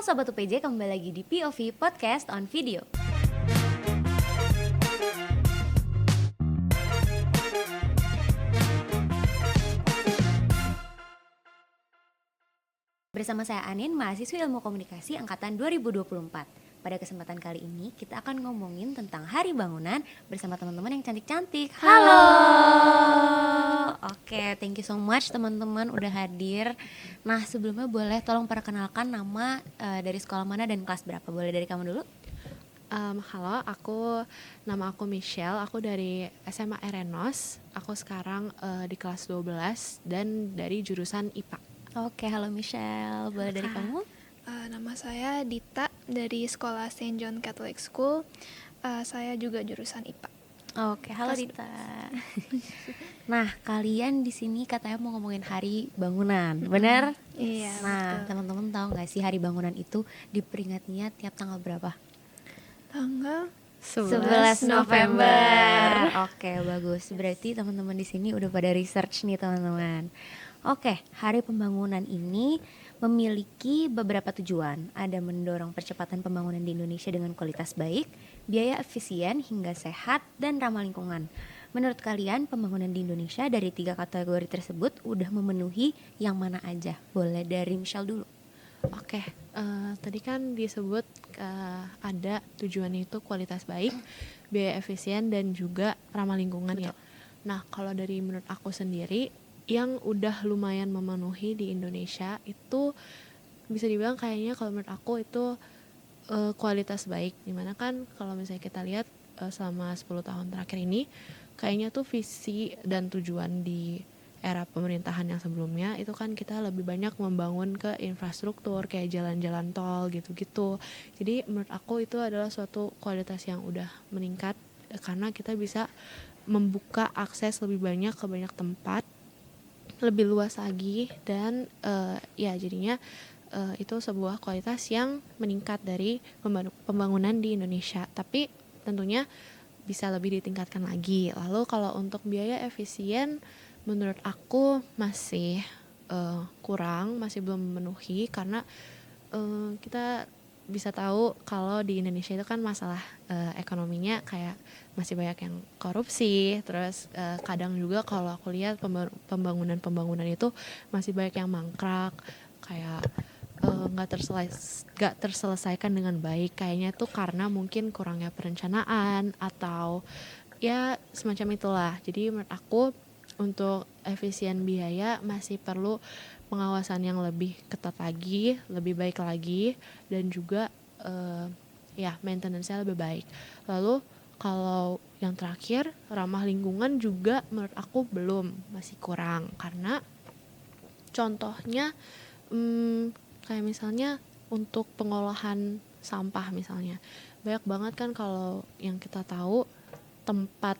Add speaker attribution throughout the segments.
Speaker 1: Sobat UPJ, kembali lagi di POV Podcast on Video. Bersama saya Anin, mahasiswi Ilmu Komunikasi angkatan 2024. Pada kesempatan kali ini kita akan ngomongin tentang Hari Bangunan bersama teman-teman yang cantik-cantik. Halo. Oke, thank you so much teman-teman udah hadir. Nah, sebelumnya boleh tolong perkenalkan nama dari sekolah mana dan kelas berapa? Boleh dari kamu dulu?
Speaker 2: Halo, nama aku Michelle, aku dari SMA Erenos. Aku sekarang di kelas 12 dan dari jurusan IPA.
Speaker 1: Oke, halo Michelle, boleh dari kamu?
Speaker 3: Nama saya Dita dari sekolah Saint John Catholic School. Saya juga jurusan IPA.
Speaker 1: Oke, halo Dita. Nah, kalian di sini katanya mau ngomongin Hari Bangunan, benar?
Speaker 3: Iya,
Speaker 1: Nah,
Speaker 3: betul.
Speaker 1: teman-teman tahu nggak sih Hari Bangunan itu diperingatinya tiap tanggal berapa?
Speaker 3: Tanggal
Speaker 1: 11 November. Oke, bagus. Berarti teman-teman di sini udah pada research nih, teman-teman. Oke, Hari Pembangunan ini memiliki beberapa tujuan. Ada mendorong percepatan pembangunan di Indonesia dengan kualitas baik, biaya efisien hingga sehat dan ramah lingkungan. Menurut kalian, pembangunan di Indonesia dari 3 kategori tersebut udah memenuhi yang mana aja? Boleh dari Michelle dulu.
Speaker 2: Oke, tadi kan disebut ada tujuannya itu kualitas baik, biaya efisien dan juga ramah lingkungan.
Speaker 1: Betul.
Speaker 2: Ya. Nah, kalau dari menurut aku sendiri, yang udah lumayan memenuhi di Indonesia itu bisa dibilang kayaknya kalau menurut aku itu kualitas baik. Dimana kan kalau misalnya kita lihat selama 10 tahun terakhir ini, kayaknya tuh visi dan tujuan di era pemerintahan yang sebelumnya itu kan kita lebih banyak membangun ke infrastruktur kayak jalan-jalan tol gitu-gitu. Jadi menurut aku itu adalah suatu kualitas yang udah meningkat karena kita bisa membuka akses lebih banyak ke banyak tempat, lebih luas lagi dan ya jadinya itu sebuah kualitas yang meningkat dari pembangunan di Indonesia. Tapi tentunya bisa lebih ditingkatkan lagi. Lalu kalau untuk biaya efisien menurut aku masih kurang, masih belum memenuhi karena kita bisa tahu kalau di Indonesia itu kan masalah ekonominya kayak masih banyak yang korupsi, terus kadang juga kalau aku lihat pembangunan itu masih banyak yang mangkrak, kayak nggak terselesaikan dengan baik. Kayaknya tuh karena mungkin kurangnya perencanaan atau ya semacam itulah. Jadi menurut aku untuk efisien biaya masih perlu pengawasan yang lebih ketat lagi, lebih baik lagi, dan juga ya maintenance-nya lebih baik. Lalu kalau yang terakhir ramah lingkungan juga menurut aku masih kurang karena contohnya kayak misalnya untuk pengolahan sampah misalnya banyak banget kan kalau yang kita tahu tempat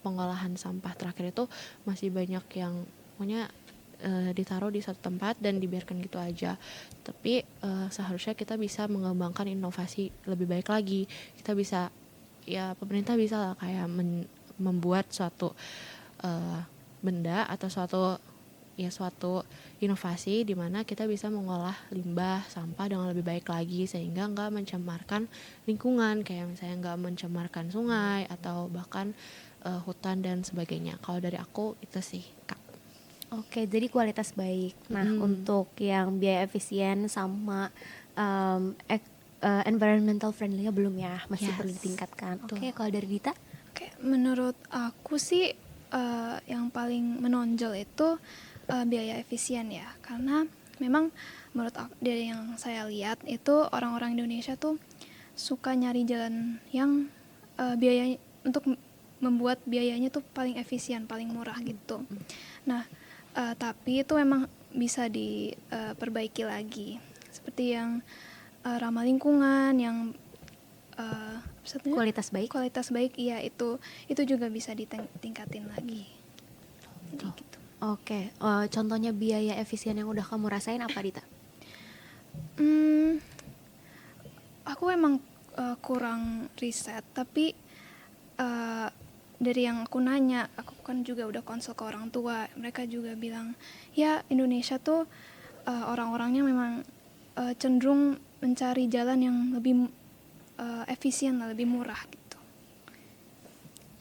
Speaker 2: pengolahan sampah terakhir itu masih banyak yang punya ditaruh di satu tempat dan dibiarkan gitu aja. Tapi seharusnya kita bisa mengembangkan inovasi lebih baik lagi. Kita bisa ya pemerintah bisa lah kayak membuat suatu benda atau suatu inovasi di mana kita bisa mengolah limbah sampah dengan lebih baik lagi sehingga nggak mencemarkan lingkungan kayak misalnya nggak mencemarkan sungai atau bahkan hutan dan sebagainya. Kalau dari aku itu sih Kak.
Speaker 1: Oke, jadi kualitas baik. Nah, untuk yang biaya efisien sama environmental friendly-nya belum ya, masih perlu ditingkatkan. Oke, kalau dari Dita?
Speaker 3: Oke, menurut aku sih yang paling menonjol itu biaya efisien ya. Karena memang menurut aku, dari yang saya lihat itu orang-orang Indonesia tuh suka nyari jalan yang biaya untuk membuat biayanya tuh paling efisien, paling murah gitu. Nah, tapi itu memang bisa diperbaiki lagi. Seperti yang ramah lingkungan, yang
Speaker 1: Kualitas baik.
Speaker 3: Kualitas baik, iya itu juga bisa ditingkatin lagi. Jadi gitu.
Speaker 1: Oke, contohnya biaya efisien yang udah kamu rasain apa, Dita?
Speaker 3: Aku emang kurang riset, tapi dari yang aku nanya, aku kan juga udah konsul ke orang tua, mereka juga bilang ya Indonesia tuh orang-orangnya memang cenderung mencari jalan yang lebih efisien, lebih murah gitu.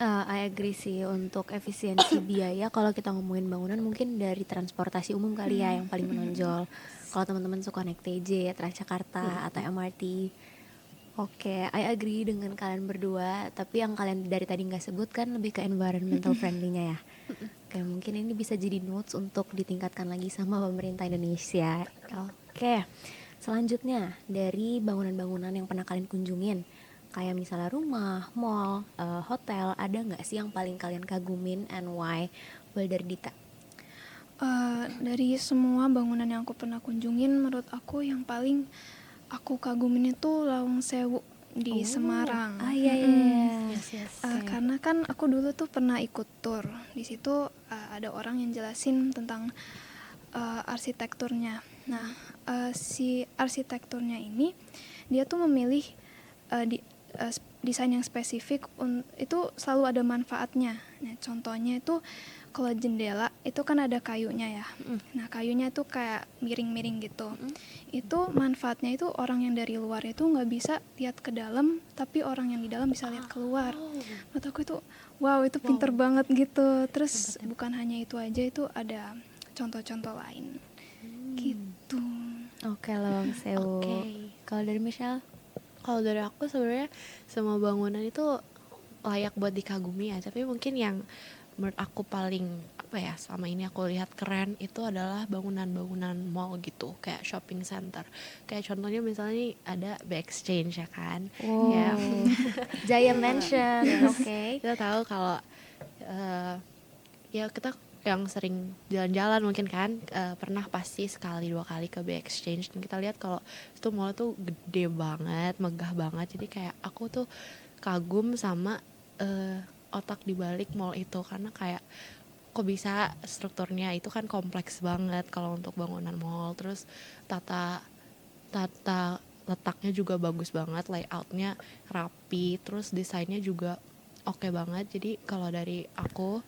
Speaker 1: I agree sih untuk efisiensi biaya. Kalau kita ngomongin bangunan mungkin dari transportasi umum kali ya yang paling menonjol. Kalau teman-teman suka naik TJ, Transjakarta atau MRT. Oke, I agree dengan kalian berdua. Tapi yang kalian dari tadi nggak sebut kan lebih ke environmental friendly-nya ya. Oke, mungkin ini bisa jadi notes untuk ditingkatkan lagi sama pemerintah Indonesia. Oke, selanjutnya dari bangunan-bangunan yang pernah kalian kunjungin, kayak misalnya rumah, mall, hotel, ada nggak sih yang paling kalian kagumin and why? Boleh dari Dita.
Speaker 3: Dari semua bangunan yang aku pernah kunjungin, menurut aku yang paling aku kagumin itu Lawang Sewu di Semarang.
Speaker 1: Ah iya iya.
Speaker 3: Karena kan aku dulu tuh pernah ikut tour. Di situ ada orang yang jelasin tentang arsitekturnya. Nah, si arsitekturnya ini dia tuh memilih desain yang spesifik, itu selalu ada manfaatnya. Nah, contohnya itu kalau jendela itu kan ada kayunya ya. Nah, kayunya tuh kayak miring-miring gitu. Itu manfaatnya itu orang yang dari luar itu nggak bisa lihat ke dalam, tapi orang yang di dalam bisa lihat keluar. Menurut aku itu wow, itu pinter banget gitu. Terus bukan hanya itu aja, itu ada contoh-contoh lain gitu.
Speaker 1: Oke, Lawang Sewu. Kalau dari Michelle?
Speaker 2: Kalau dari aku sebenarnya semua bangunan itu layak buat dikagumi ya, tapi mungkin yang menurut aku paling apa ya, selama ini aku lihat keren itu adalah bangunan-bangunan mall gitu, kayak shopping center. Kayak contohnya misalnya nih ada Backstage ya kan.
Speaker 1: Wow.
Speaker 2: Ya,
Speaker 1: Jaya Mansion. Oke.
Speaker 2: kita tahu kalau ya kita yang sering jalan-jalan mungkin kan pernah pasti sekali 2 kali ke Backstage, dan kita lihat kalau itu mall tuh gede banget, megah banget. Jadi kayak aku tuh kagum sama otak di balik mall itu, karena kayak kok bisa strukturnya itu kan kompleks banget kalau untuk bangunan mall. Terus tata letaknya juga bagus banget, layoutnya rapi, terus desainnya juga oke banget. Jadi kalau dari aku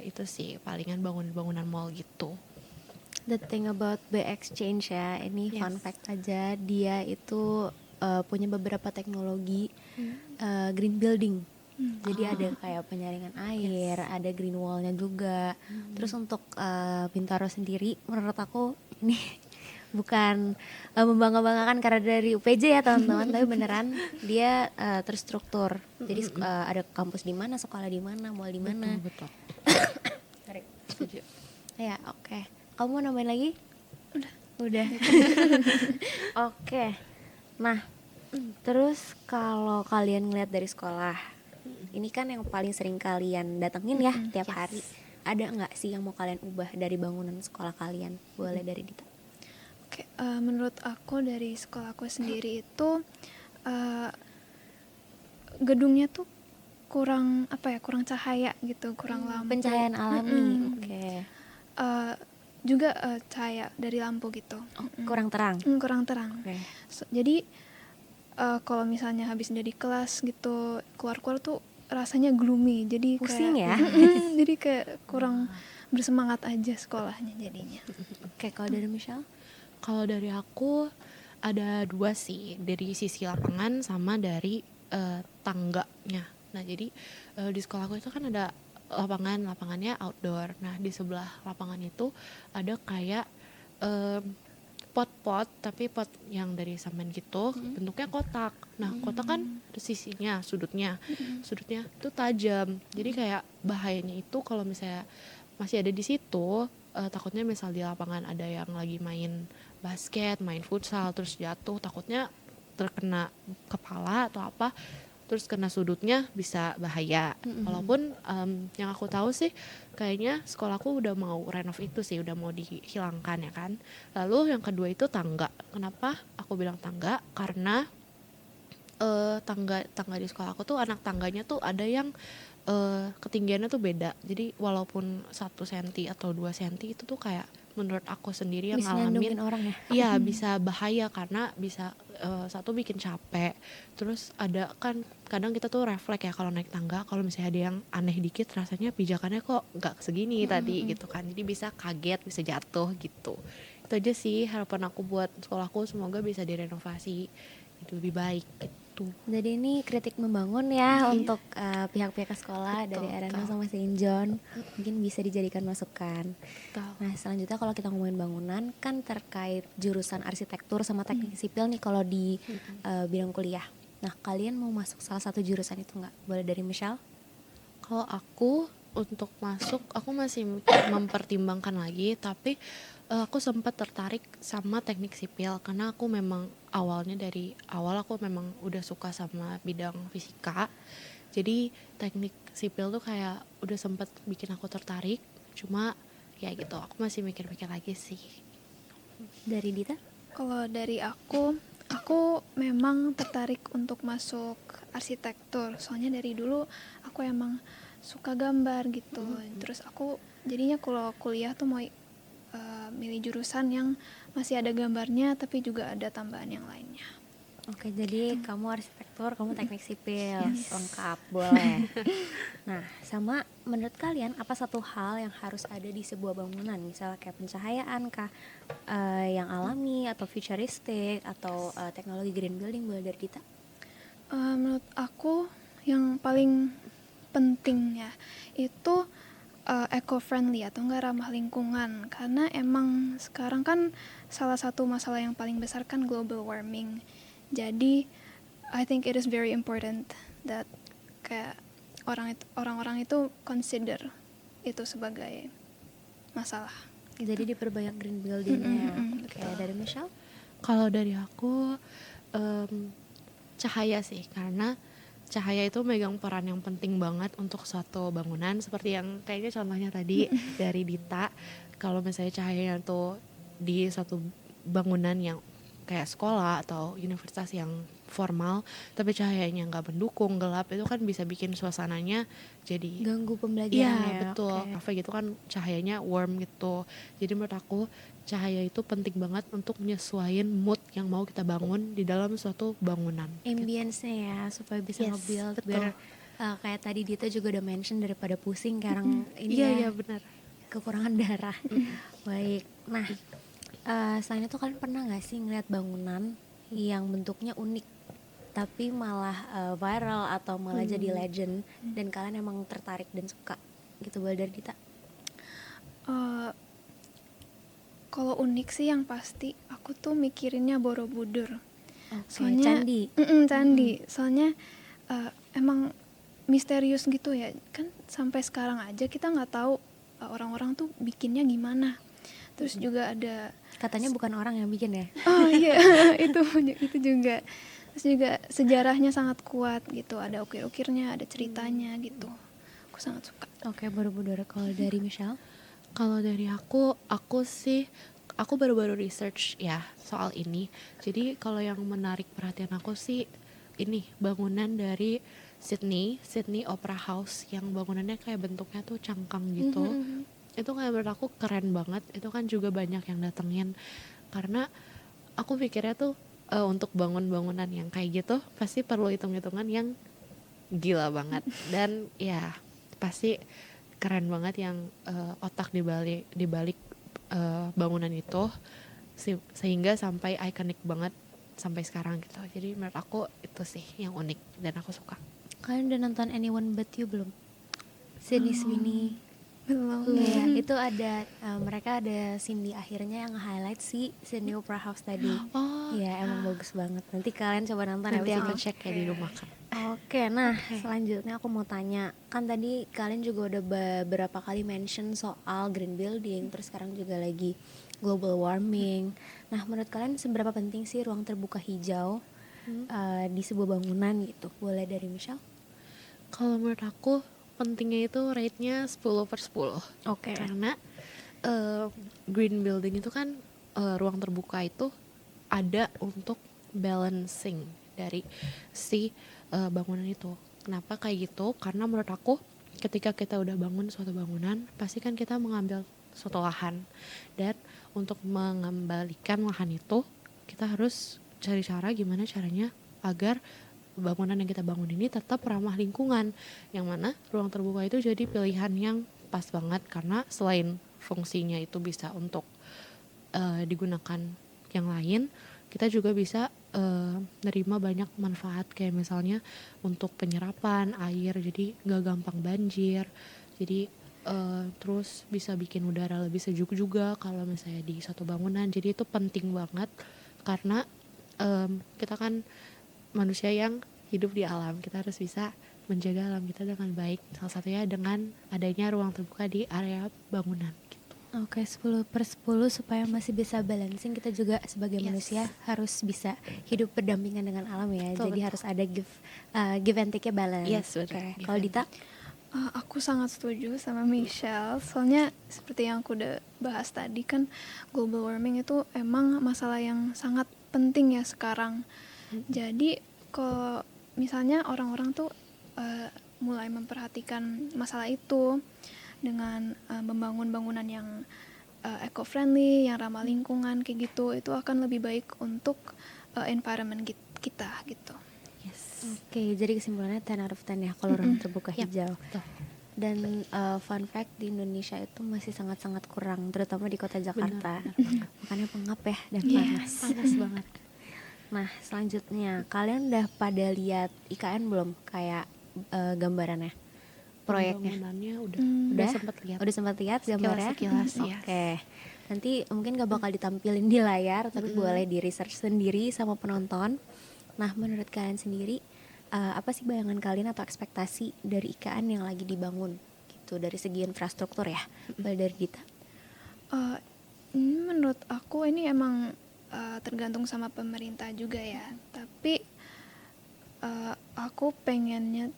Speaker 2: itu sih palingan bangunan mall gitu.
Speaker 1: The thing about Exchange ya, ini fun fact aja, dia itu punya beberapa teknologi green building. Jadi ada kayak penyaringan air, ada green wall-nya juga. Terus untuk Bintaro sendiri, menurut aku ini bukan membangga-banggakan karena dari UPJ ya teman-teman, tapi beneran dia terstruktur. Jadi ada kampus di mana, sekolah di mana, mall di mana.
Speaker 2: Betul. Setuju.
Speaker 1: Ya, oke. Kamu mau nambahin lagi? Udah. Oke. Nah, terus kalau kalian ngeliat dari sekolah, ini kan yang paling sering kalian datengin ya tiap hari. Ada nggak sih yang mau kalian ubah dari bangunan sekolah kalian? Boleh dari Dita.
Speaker 3: Oke, menurut aku dari sekolah aku sendiri itu gedungnya tuh kurang cahaya gitu, kurang lampu.
Speaker 1: Pencahayaan alami. Oke.
Speaker 3: Juga cahaya dari lampu gitu.
Speaker 1: Kurang terang.
Speaker 3: Kurang terang.
Speaker 1: Oke.
Speaker 3: Jadi kalau misalnya habis dari kelas gitu, keluar tuh rasanya gloomy. Jadi
Speaker 1: Pusing
Speaker 3: kayak,
Speaker 1: ya?
Speaker 3: jadi kayak kurang bersemangat aja sekolahnya jadinya.
Speaker 1: Oke, kalau dari Michelle?
Speaker 2: Kalau dari aku ada 2 sih, dari sisi lapangan sama dari tangganya. Nah jadi di sekolahku itu kan ada lapangannya outdoor. Nah di sebelah lapangan itu ada kayak pot-pot, tapi pot yang dari semen gitu, bentuknya kotak. Nah kotak kan ada sisinya, sudutnya itu tajam. Jadi kayak bahayanya itu kalau misalnya masih ada di situ, takutnya misal di lapangan ada yang lagi main basket, main futsal, terus jatuh, takutnya terkena kepala atau apa, terus kena sudutnya bisa bahaya. Walaupun yang aku tahu sih kayaknya sekolahku udah mau renov itu sih, udah mau dihilangkan ya kan. Lalu yang kedua itu tangga. Kenapa aku bilang tangga? Karena tangga di sekolah aku tuh anak tangganya tuh ada yang ketinggiannya tuh beda. Jadi walaupun 1 cm atau 2 cm itu tuh kayak menurut aku sendiri yang
Speaker 1: Bisa
Speaker 2: ngalamin
Speaker 1: nyandungin orang ya?
Speaker 2: iya bisa bahaya, karena bisa satu bikin capek. Terus ada kan kadang kita tuh refleks ya kalau naik tangga, kalau misalnya ada yang aneh dikit rasanya pijakannya kok nggak segini tadi gitu kan, jadi bisa kaget, bisa jatuh gitu. Itu aja sih harapan aku buat sekolahku, semoga bisa direnovasi itu lebih baik gitu.
Speaker 1: Jadi ini kritik membangun ya untuk pihak-pihak sekolah dari
Speaker 2: Betul,
Speaker 1: Arano
Speaker 2: betul.
Speaker 1: sama Saint John. Mungkin bisa dijadikan masukan.
Speaker 2: Betul.
Speaker 1: Nah, selanjutnya kalau kita ngomongin bangunan kan terkait jurusan arsitektur sama teknik sipil nih kalau di bidang kuliah. Nah, kalian mau masuk salah satu jurusan itu nggak? Boleh dari Michelle?
Speaker 2: Kalau aku untuk masuk, aku masih mempertimbangkan lagi, tapi aku sempat tertarik sama teknik sipil karena aku memang awalnya dari awal aku memang udah suka sama bidang fisika. Jadi teknik sipil tuh kayak udah sempat bikin aku tertarik, cuma ya gitu, aku masih mikir-mikir lagi sih.
Speaker 1: Dari Dita?
Speaker 3: Kalau dari aku memang tertarik untuk masuk arsitektur. Soalnya dari dulu aku emang suka gambar gitu. Terus aku jadinya kalau kuliah tuh mau milih jurusan yang masih ada gambarnya tapi juga ada tambahan yang lainnya.
Speaker 1: Oke, jadi kamu arsitektur, kamu teknik sipil, lengkap, boleh. Nah, sama menurut kalian apa satu hal yang harus ada di sebuah bangunan? Misalnya kayak pencahayaan kah, yang alami atau futuristik atau teknologi green building, boleh dari Dita?
Speaker 3: Menurut aku yang paling penting ya itu eco-friendly atau enggak ramah lingkungan, karena emang sekarang kan salah satu masalah yang paling besar kan global warming. Jadi I think it is very important that kayak orang-orang itu consider itu sebagai masalah.
Speaker 1: Jadi diperbanyak green buildingnya. Oke,
Speaker 3: betul.
Speaker 1: dari Michelle?
Speaker 2: Kalau dari aku cahaya sih, karena cahaya itu megang peran yang penting banget untuk suatu bangunan, seperti yang kayaknya contohnya tadi dari Dita. Kalau misalnya cahayanya tuh di suatu bangunan yang kayak sekolah atau universitas yang formal, tapi cahayanya nggak mendukung, gelap, itu kan bisa bikin suasananya jadi
Speaker 1: Ganggu pembelajaran
Speaker 2: iya
Speaker 1: ya.
Speaker 2: betul.
Speaker 1: Oke.
Speaker 2: Kafe gitu kan cahayanya warm gitu. Jadi menurut aku cahaya itu penting banget untuk menyesuaikan mood yang mau kita bangun di dalam suatu bangunan.
Speaker 1: Ambience-nya ya supaya bisa
Speaker 2: Yes,
Speaker 1: nge-build
Speaker 2: betul.
Speaker 1: biar kayak tadi Dita juga udah mention daripada pusing sekarang ini
Speaker 2: Iya
Speaker 1: ya
Speaker 2: iya benar.
Speaker 1: kekurangan darah. Baik. Nah, selain itu kalian pernah nggak sih ngeliat bangunan yang bentuknya unik tapi malah viral atau malah jadi legend dan kalian emang tertarik dan suka gitu? Boleh dari Dita?
Speaker 3: Eh, Kalau unik sih yang pasti aku tuh mikirinnya Borobudur.
Speaker 1: Oke, candi.
Speaker 3: Candi. Soalnya emang misterius gitu ya. Kan sampai sekarang aja kita nggak tahu orang-orang tuh bikinnya gimana. Terus juga ada
Speaker 1: Katanya bukan orang yang bikin ya?
Speaker 3: oh iya itu juga. Terus juga sejarahnya sangat kuat gitu. Ada ukir-ukirnya, ada ceritanya gitu. Aku sangat suka.
Speaker 1: Oke, Borobudur. Kalau dari Michelle?
Speaker 2: Kalau dari aku sih aku baru-baru research ya soal ini. Jadi kalau yang menarik perhatian aku sih ini bangunan dari Sydney Opera House yang bangunannya kayak bentuknya tuh cangkang gitu. Itu kayak menurut aku keren banget. Itu kan juga banyak yang datengin karena aku pikirnya tuh untuk bangun bangunan yang kayak gitu pasti perlu hitung-hitungan yang gila banget dan ya pasti keren banget yang otak dibalik bangunan itu sehingga sampai ikonik banget sampai sekarang gitu. Jadi menurut aku itu sih yang unik dan aku suka.
Speaker 1: Kalian udah nonton Anyone But You belum? Sydney Sweeney.
Speaker 3: Belum.
Speaker 1: Iya, itu ada mereka ada scene di akhirnya yang highlight si Sydney Opera House tadi.
Speaker 2: Oh,
Speaker 1: Iya, emang bagus banget. Nanti kalian coba nonton
Speaker 2: nanti
Speaker 1: habis
Speaker 2: aku
Speaker 1: ini.
Speaker 2: cek ya di rumah kan.
Speaker 1: Oke, nah selanjutnya aku mau tanya, kan tadi kalian juga udah beberapa kali mention soal green building, terus sekarang juga lagi global warming. Nah, menurut kalian seberapa penting sih ruang terbuka hijau di sebuah bangunan gitu? Boleh dari Michelle?
Speaker 2: Kalau menurut aku pentingnya itu rate-nya 10/10.
Speaker 1: Oke.
Speaker 2: Karena green building itu kan ruang terbuka itu ada untuk balancing dari si bangunan itu. Kenapa kayak gitu? Karena menurut aku ketika kita udah bangun suatu bangunan, pasti kan kita mengambil suatu lahan. Dan untuk mengembalikan lahan itu, kita harus cari cara gimana caranya agar bangunan yang kita bangun ini tetap ramah lingkungan. Yang mana ruang terbuka itu jadi pilihan yang pas banget karena selain fungsinya itu bisa untuk digunakan yang lain, kita juga bisa nerima banyak manfaat kayak misalnya untuk penyerapan air, jadi nggak gampang banjir. Jadi terus bisa bikin udara lebih sejuk juga kalau misalnya di suatu bangunan. Jadi itu penting banget karena kita kan manusia yang hidup di alam, kita harus bisa menjaga alam kita dengan baik. Salah satunya dengan adanya ruang terbuka di area bangunan gitu.
Speaker 1: Oke, 10/10 supaya masih bisa balancing, kita juga sebagai
Speaker 2: Yes.
Speaker 1: manusia harus bisa hidup berdampingan dengan alam ya.
Speaker 2: Betul,
Speaker 1: Jadi
Speaker 2: betul.
Speaker 1: harus ada give and take-nya balance.
Speaker 2: Yes, benar.
Speaker 1: Oke.
Speaker 2: Give
Speaker 1: Kalau
Speaker 2: and
Speaker 1: Dita?
Speaker 3: Aku sangat setuju sama Michelle. Soalnya seperti yang aku udah bahas tadi kan, global warming itu emang masalah yang sangat penting ya sekarang. Jadi kalau misalnya orang-orang tuh mulai memperhatikan masalah itu dengan membangun bangunan yang eco-friendly, yang ramah lingkungan kayak gitu, itu akan lebih baik untuk environment kita gitu.
Speaker 2: Yes.
Speaker 1: Oke, jadi kesimpulannya 10 out of 10 ya kalau ruang terbuka
Speaker 2: Yap,
Speaker 1: hijau.
Speaker 2: betul.
Speaker 1: Dan fun fact, di Indonesia itu masih sangat-sangat kurang, terutama di kota Jakarta.
Speaker 2: Benar.
Speaker 1: Makanya pengap ya dan
Speaker 3: Yes.
Speaker 1: panas.
Speaker 2: Panas banget.
Speaker 1: Nah, selanjutnya kalian udah pada lihat IKN belum? Kayak gambarannya, proyeknya?
Speaker 2: Bangunannya udah
Speaker 1: Udah
Speaker 2: sempat lihat.
Speaker 1: Udah sempat lihat gambarnya?
Speaker 2: Sekilas, ya.
Speaker 1: Oke. Nanti mungkin gak bakal ditampilin di layar, tapi boleh di research sendiri sama penonton. Nah, menurut kalian sendiri, apa sih bayangan kalian atau ekspektasi dari IKN yang lagi dibangun gitu, dari segi infrastruktur ya? Boleh dari Dita.
Speaker 3: Ini menurut aku ini emang tergantung sama pemerintah juga ya. Tapi aku pengennya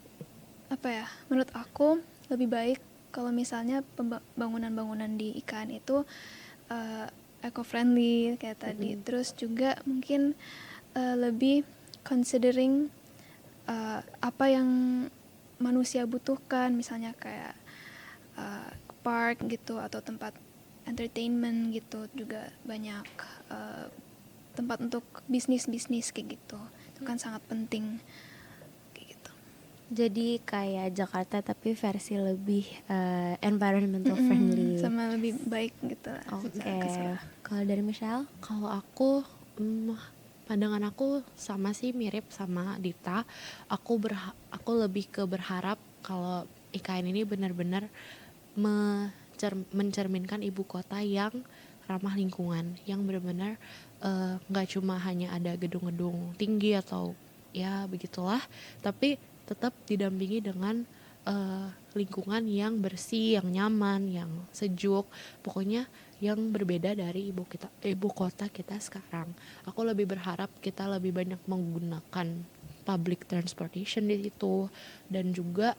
Speaker 3: apa ya? Menurut aku lebih baik kalau misalnya bangunan-bangunan di IKN itu eco-friendly kayak tadi. Terus juga mungkin lebih considering apa yang manusia butuhkan, misalnya kayak park gitu atau tempat entertainment gitu, juga banyak tempat untuk bisnis kayak gitu. Itu kan sangat penting kayak gitu.
Speaker 1: Jadi kayak Jakarta tapi versi lebih environmental friendly.
Speaker 3: Sama lebih baik gitu lah.
Speaker 1: Oke. Kalau dari Michelle?
Speaker 2: Kalau aku, pandangan aku sama sih, mirip sama Dita. Aku lebih ke berharap kalau IKN ini benar-benar mencerminkan ibu kota yang ramah lingkungan, yang benar-benar nggak cuma hanya ada gedung-gedung tinggi atau ya begitulah, tapi tetap didampingi dengan lingkungan yang bersih, yang nyaman, yang sejuk, pokoknya yang berbeda dari ibu kota kita sekarang. Aku lebih berharap kita lebih banyak menggunakan public transportation di situ, dan juga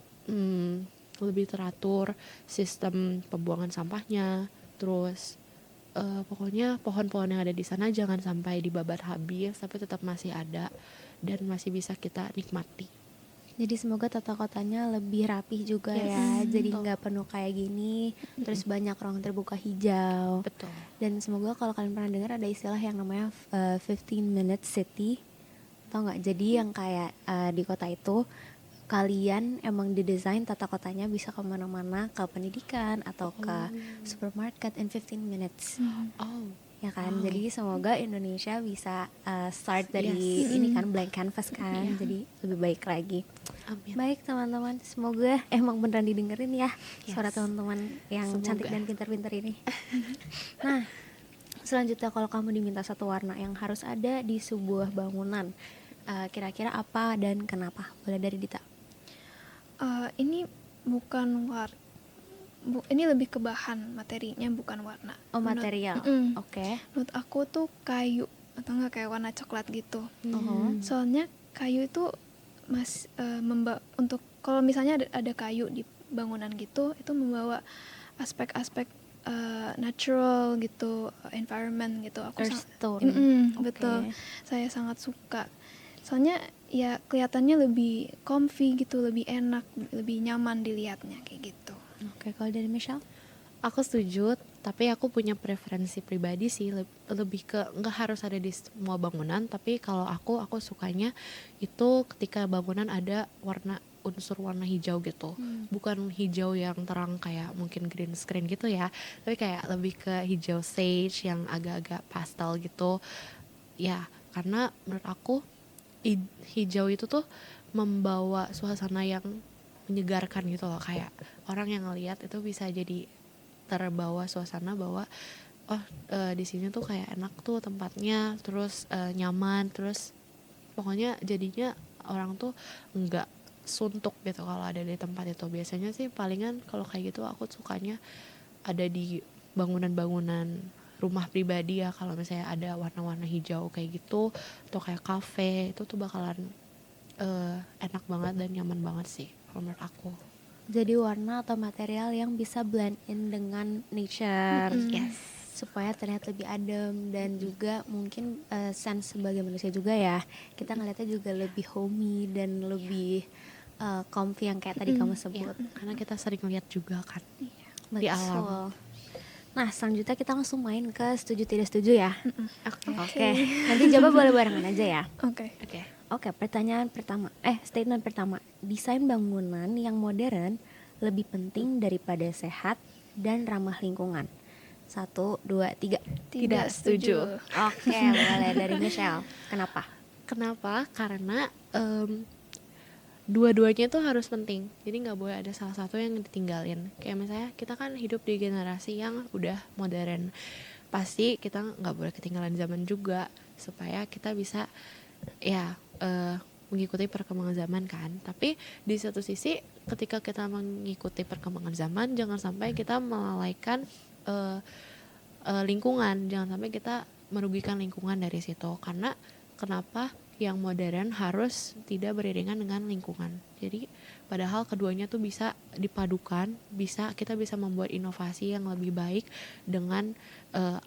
Speaker 2: lebih teratur sistem pembuangan sampahnya. Terus pokoknya pohon-pohon yang ada di sana jangan sampai dibabat habis, tapi tetap masih ada dan masih bisa kita nikmati.
Speaker 1: Jadi semoga tata kotanya lebih rapih juga
Speaker 2: Yes,
Speaker 1: ya. Jadi
Speaker 2: betul.
Speaker 1: nggak penuh kayak gini. Terus banyak ruang terbuka hijau.
Speaker 2: Betul.
Speaker 1: Dan semoga kalau kalian pernah dengar ada istilah yang namanya 15 minute city. Tau nggak? Jadi yang kayak di kota itu kalian emang didesain tata kotanya bisa kemana-mana, ke pendidikan atau ke supermarket in 15 minutes.
Speaker 2: Oh,
Speaker 1: Ya kan,
Speaker 2: Wow.
Speaker 1: jadi semoga Indonesia bisa start dari
Speaker 2: Yes.
Speaker 1: ini kan, blank canvas kan,
Speaker 2: Iya.
Speaker 1: jadi lebih baik lagi.
Speaker 2: amin.
Speaker 1: Baik teman-teman, semoga emang beneran didengerin ya
Speaker 2: Yes.
Speaker 1: suara teman-teman yang
Speaker 2: Semoga.
Speaker 1: cantik dan pintar-pintar ini. Nah, selanjutnya kalau kamu diminta satu warna yang harus ada di sebuah bangunan, kira-kira apa dan kenapa? Boleh dari Dita.
Speaker 3: Ini bukan ini lebih ke bahan materinya, bukan warna.
Speaker 1: Oh, material.
Speaker 3: Mm-mm.
Speaker 1: Oke.
Speaker 3: Menurut aku tuh kayu, atau enggak kayak warna coklat gitu.
Speaker 1: Oh.
Speaker 3: Soalnya kayu itu untuk kalau misalnya ada kayu di bangunan gitu, itu membawa aspek-aspek natural gitu, environment gitu.
Speaker 1: Earth tone. Oke.
Speaker 3: Betul. Saya sangat suka. Soalnya ya kelihatannya lebih comfy gitu, lebih enak, lebih nyaman dilihatnya kayak gitu.
Speaker 1: Oke, kalau dari Michelle?
Speaker 2: Aku setuju, tapi aku punya preferensi pribadi sih, lebih ke nggak harus ada di semua bangunan, tapi kalau aku sukanya itu ketika bangunan ada warna unsur warna hijau gitu. Bukan hijau yang terang kayak mungkin green screen gitu ya, tapi kayak lebih ke hijau sage yang agak-agak pastel gitu. Ya, karena menurut aku hijau itu tuh membawa suasana yang menyegarkan gitu loh, kayak orang yang ngelihat itu bisa jadi terbawa suasana bahwa oh di sini tuh kayak enak tuh tempatnya, terus nyaman, terus pokoknya jadinya orang tuh nggak suntuk gitu kalau ada di tempat itu. Biasanya sih palingan kalau kayak gitu aku sukanya ada di bangunan-bangunan rumah pribadi ya, kalau misalnya ada warna-warna hijau kayak gitu, atau kayak kafe, itu tuh bakalan enak banget dan nyaman banget sih kalau menurut aku.
Speaker 1: Jadi warna atau material yang bisa blend in dengan nature.
Speaker 2: Yes.
Speaker 1: Supaya terlihat lebih adem dan juga mungkin sense sebagai manusia juga ya. Kita ngeliatnya juga lebih homey dan lebih comfy yang kayak tadi kamu sebut.
Speaker 2: Karena kita sering lihat juga kan
Speaker 1: Betul.
Speaker 2: di alam.
Speaker 1: Nah, selanjutnya kita langsung main ke setuju tidak setuju ya.
Speaker 2: Oke.
Speaker 1: Oke. Nanti jawab boleh barengan aja ya.
Speaker 3: Oke.
Speaker 1: Oke, statement pertama. Desain bangunan yang modern lebih penting daripada sehat dan ramah lingkungan. 1, 2, 3.
Speaker 3: Tidak setuju.
Speaker 1: Oke, boleh dari Michelle. Kenapa?
Speaker 2: Kenapa? Karena dua-duanya tuh harus penting. Jadi nggak boleh ada salah satu yang ditinggalin. Kayak misalnya kita kan hidup di generasi yang udah modern. Pasti kita nggak boleh ketinggalan zaman juga, supaya kita bisa ya mengikuti perkembangan zaman kan. Tapi di satu sisi ketika kita mengikuti perkembangan zaman, jangan sampai kita melalaikan lingkungan, jangan sampai kita merugikan lingkungan dari situ. Karena kenapa yang modern harus tidak beriringan dengan lingkungan. Jadi padahal keduanya tuh bisa dipadukan, kita bisa membuat inovasi yang lebih baik dengan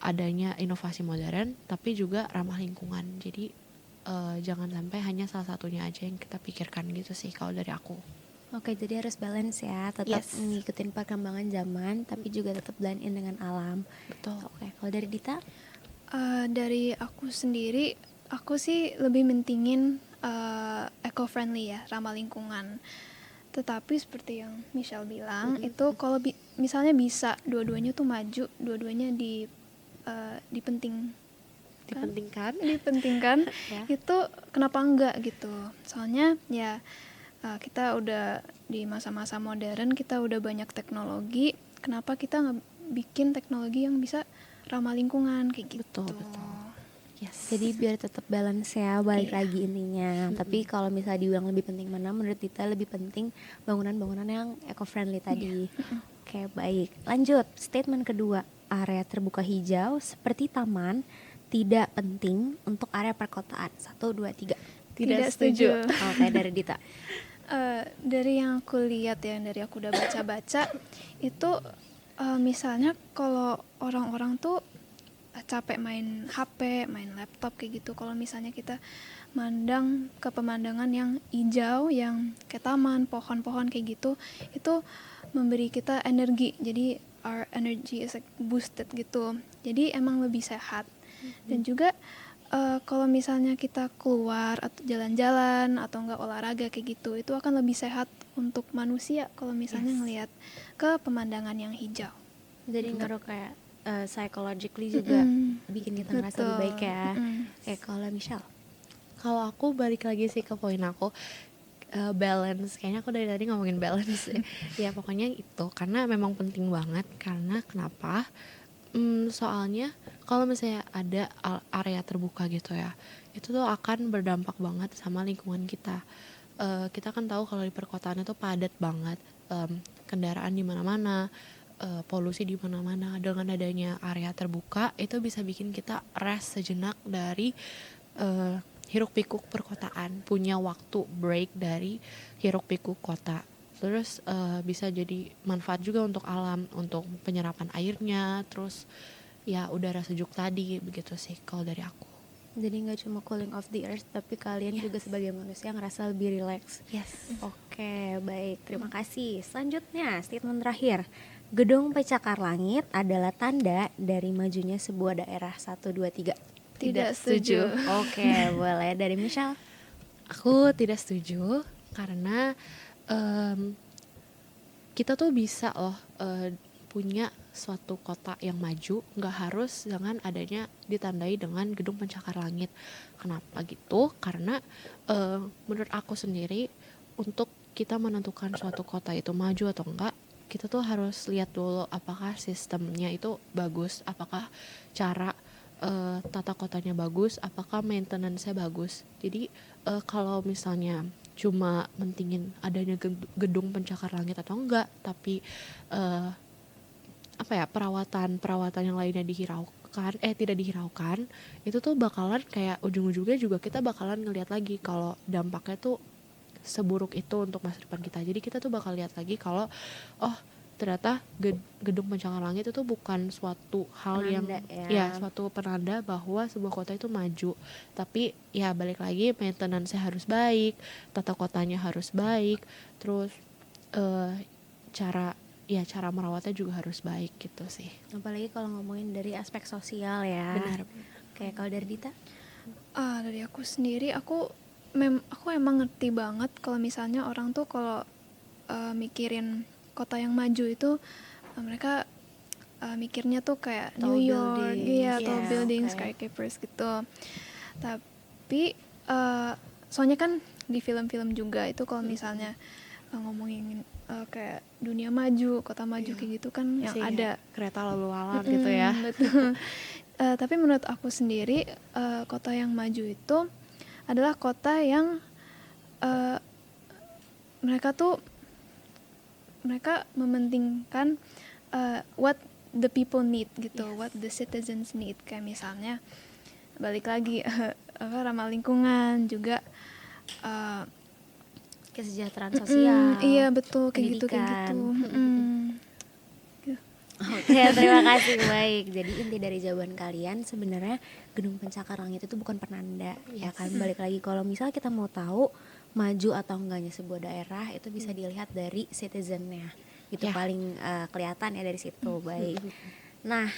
Speaker 2: adanya inovasi modern tapi juga ramah lingkungan. Jadi jangan sampai hanya salah satunya aja yang kita pikirkan gitu sih kalau dari aku.
Speaker 1: Oke, jadi harus balance ya, tetap ngikutin perkembangan zaman tapi juga tetap blend in dengan alam.
Speaker 2: Betul.
Speaker 1: Oke, kalau dari Dita?
Speaker 3: Dari aku sendiri, aku sih lebih mentingin eco-friendly ya, ramah lingkungan. Tetapi seperti yang Michelle bilang, itu kalau misalnya bisa dua-duanya tuh maju, dua-duanya dipentingkan,
Speaker 1: Ya.
Speaker 3: itu kenapa enggak gitu. Soalnya ya kita udah di masa-masa modern, kita udah banyak teknologi, kenapa kita nggak bikin teknologi yang bisa ramah lingkungan kayak gitu.
Speaker 2: Betul. Yes.
Speaker 1: Jadi biar tetap balance ya, balik lagi intinya. Tapi kalau misalnya dibilang lebih penting mana, menurut Dita lebih penting bangunan-bangunan yang eco-friendly tadi. Oke, baik. Lanjut, statement kedua. Area terbuka hijau seperti taman tidak penting untuk area perkotaan. 1, 2, 3.
Speaker 3: Tidak setuju.
Speaker 1: Oke, dari Dita.
Speaker 3: Dari yang aku lihat ya, dari aku udah baca-baca itu misalnya kalau orang-orang tuh capek main HP, main laptop kayak gitu. Kalau misalnya kita mandang ke pemandangan yang hijau, yang kayak taman, pohon-pohon kayak gitu, itu memberi kita energi. Jadi our energy is like boosted gitu. Jadi emang lebih sehat. Dan juga kalau misalnya kita keluar atau jalan-jalan atau enggak olahraga kayak gitu, itu akan lebih sehat untuk manusia kalau misalnya ngelihat ke pemandangan yang hijau.
Speaker 1: Jadi ngaruh kayak psychologically juga bikin kita ngerasa lebih baik ya. Oke, kalau Michelle?
Speaker 2: Kalau aku balik lagi sih ke poin aku, balance. Kayaknya aku dari tadi ngomongin balance. Ya pokoknya itu, karena memang penting banget. Karena kenapa? Soalnya kalau misalnya ada area terbuka gitu ya, itu tuh akan berdampak banget sama lingkungan kita. Kita kan tahu kalau di perkotaan itu padat banget, kendaraan di mana-mana, polusi di mana-mana. Dengan adanya area terbuka itu bisa bikin kita rest sejenak dari hiruk pikuk perkotaan, punya waktu break dari hiruk pikuk kota. Terus bisa jadi manfaat juga untuk alam, untuk penyerapan airnya, terus ya udara sejuk tadi, begitu sih kalau dari aku.
Speaker 1: Jadi nggak cuma cooling off the earth, tapi kalian juga sebagai manusia ngerasa lebih relax.
Speaker 2: Yes.
Speaker 1: Oke, baik. Terima kasih. Selanjutnya, statement terakhir. Gedung pencakar langit adalah tanda dari majunya sebuah daerah. 1, 2, 3.
Speaker 3: Tidak setuju.
Speaker 1: Oke, boleh. Dari Michelle?
Speaker 2: Aku tidak setuju karena em, kita tuh bisa loh punya suatu kota yang maju, nggak harus dengan adanya ditandai dengan gedung pencakar langit. Kenapa gitu? Karena menurut aku sendiri, untuk kita menentukan suatu kota itu maju atau enggak, kita tuh harus lihat dulu apakah sistemnya itu bagus, apakah cara tata kotanya bagus, apakah maintenance-nya bagus. Jadi kalau misalnya cuma mentingin adanya gedung pencakar langit atau enggak, tapi eh, apa ya, perawatan yang lainnya tidak dihiraukan, itu tuh bakalan kayak ujung-ujungnya juga kita bakalan ngelihat lagi kalau dampaknya tuh seburuk itu untuk masa depan kita. Jadi kita tuh bakal lihat lagi kalau oh ternyata gedung pencakar langit itu bukan suatu hal yang
Speaker 1: Penanda
Speaker 2: ya
Speaker 1: ya.
Speaker 2: suatu penanda bahwa sebuah kota itu maju. Tapi ya balik lagi, maintenance-nya harus baik, tata kotanya harus baik, terus eh, cara merawatnya juga harus baik gitu sih.
Speaker 1: Apalagi kalau ngomongin dari aspek sosial ya.
Speaker 2: Benar.
Speaker 1: Kayak kalau dari Dita?
Speaker 3: Dari aku sendiri, aku emang ngerti banget kalau misalnya orang tuh kalau mikirin kota yang maju itu, mereka mikirnya tuh kayak
Speaker 1: Tall
Speaker 3: New York,
Speaker 1: buildings,
Speaker 3: iya, tall
Speaker 1: ya,
Speaker 3: buildings,
Speaker 1: oke.
Speaker 3: skyscrapers gitu. Tapi soalnya kan di film-film juga itu kalau misalnya ngomongin kayak dunia maju, kota maju
Speaker 2: Iya.
Speaker 3: kayak gitu kan yang
Speaker 2: Sih,
Speaker 3: ada.
Speaker 2: kereta lalu lalang gitu ya.
Speaker 3: Betul. Tapi menurut aku sendiri, kota yang maju itu adalah kota yang eh, mereka mementingkan what the people need gitu,
Speaker 1: Yes.
Speaker 3: what the citizens need. Kayak misalnya balik lagi ramah lingkungan juga. eh,
Speaker 1: Kesejahteraan sosial.
Speaker 3: Iya betul, kayak gitu
Speaker 1: pendidikan. Oke, terima kasih. Baik. Jadi inti dari jawaban kalian sebenarnya gedung pencakar langit itu bukan penanda, ya kan? Balik lagi kalau misalnya kita mau tahu maju atau enggaknya sebuah daerah itu bisa dilihat dari citizennya. Itu
Speaker 2: Ya.
Speaker 1: paling kelihatan ya dari situ. Baik. Nah,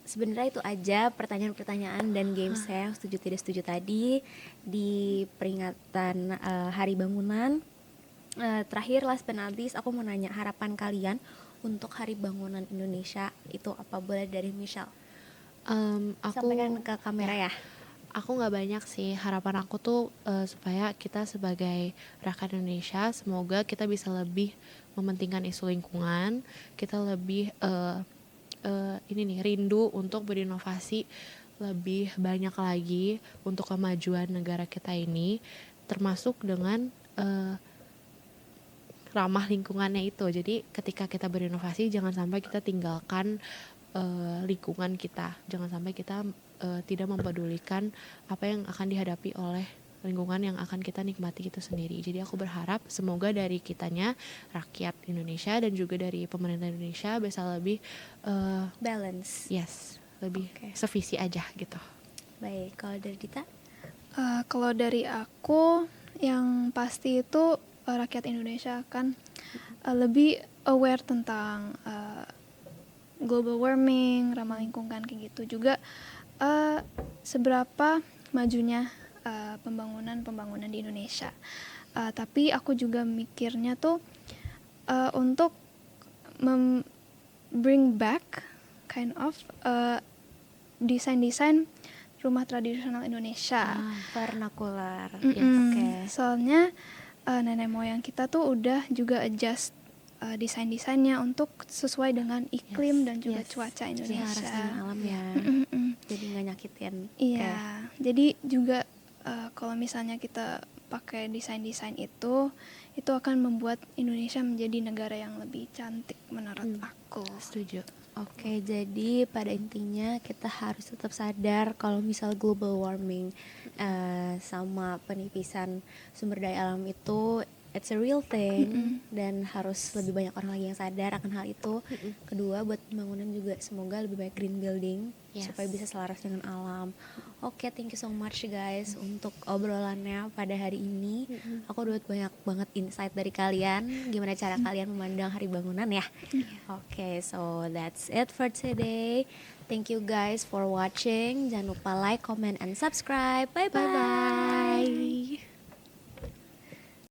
Speaker 1: sebenarnya itu aja pertanyaan-pertanyaan dan games saya yang setuju tidak setuju tadi di peringatan Hari Bangunan. Terakhir, last but not least, aku mau nanya harapan kalian untuk Hari Bangunan Indonesia itu apa? Boleh dari Michelle. Sampaikan ke kamera ya.
Speaker 2: Aku nggak banyak sih, harapan aku tuh supaya kita sebagai rakyat Indonesia, semoga kita bisa lebih mementingkan isu lingkungan, kita lebih rindu untuk berinovasi lebih banyak lagi untuk kemajuan negara kita ini, termasuk dengan ramah lingkungannya itu. Jadi ketika kita berinovasi, jangan sampai kita tinggalkan lingkungan kita, jangan sampai kita tidak mempedulikan apa yang akan dihadapi oleh lingkungan yang akan kita nikmati itu sendiri. Jadi aku berharap semoga dari kitanya, rakyat Indonesia dan juga dari pemerintah Indonesia bisa lebih
Speaker 1: Balance.
Speaker 2: lebih
Speaker 1: Oke.
Speaker 2: sevisi aja gitu.
Speaker 1: Baik, kalau dari Dita?
Speaker 3: Kalau dari aku, yang pasti itu rakyat Indonesia akan lebih aware tentang global warming, ramah lingkungan kayak gitu. Juga seberapa majunya pembangunan di Indonesia. Tapi aku juga mikirnya tuh untuk bring back kind of desain-desain rumah tradisional Indonesia.
Speaker 1: Vernakular.
Speaker 3: Mm-mm. Soalnya nenek moyang kita tuh udah juga adjust desain-desainnya untuk sesuai dengan iklim dan juga cuaca
Speaker 1: Jadi harus
Speaker 3: Indonesia.
Speaker 1: dengan alam ya.
Speaker 3: Mm-mm.
Speaker 1: Jadi nggak nyakitin.
Speaker 3: Iya, jadi juga kalau misalnya kita pakai desain-desain itu akan membuat Indonesia menjadi negara yang lebih cantik menurut aku.
Speaker 2: Setuju.
Speaker 1: Oke, jadi pada intinya kita harus tetap sadar kalau misal global warming sama penipisan sumber daya alam itu it's a real thing dan harus lebih banyak orang lagi yang sadar akan hal itu. Kedua, buat pembangunan juga semoga lebih banyak green building supaya bisa selaras dengan alam. Oke, thank you so much guys untuk obrolannya pada hari ini. Aku dapat banyak banget insight dari kalian gimana cara kalian memandang Hari Bangunan ya. Oke, so that's it for today. Thank you guys for watching. Jangan lupa like, comment, and subscribe. Bye-bye.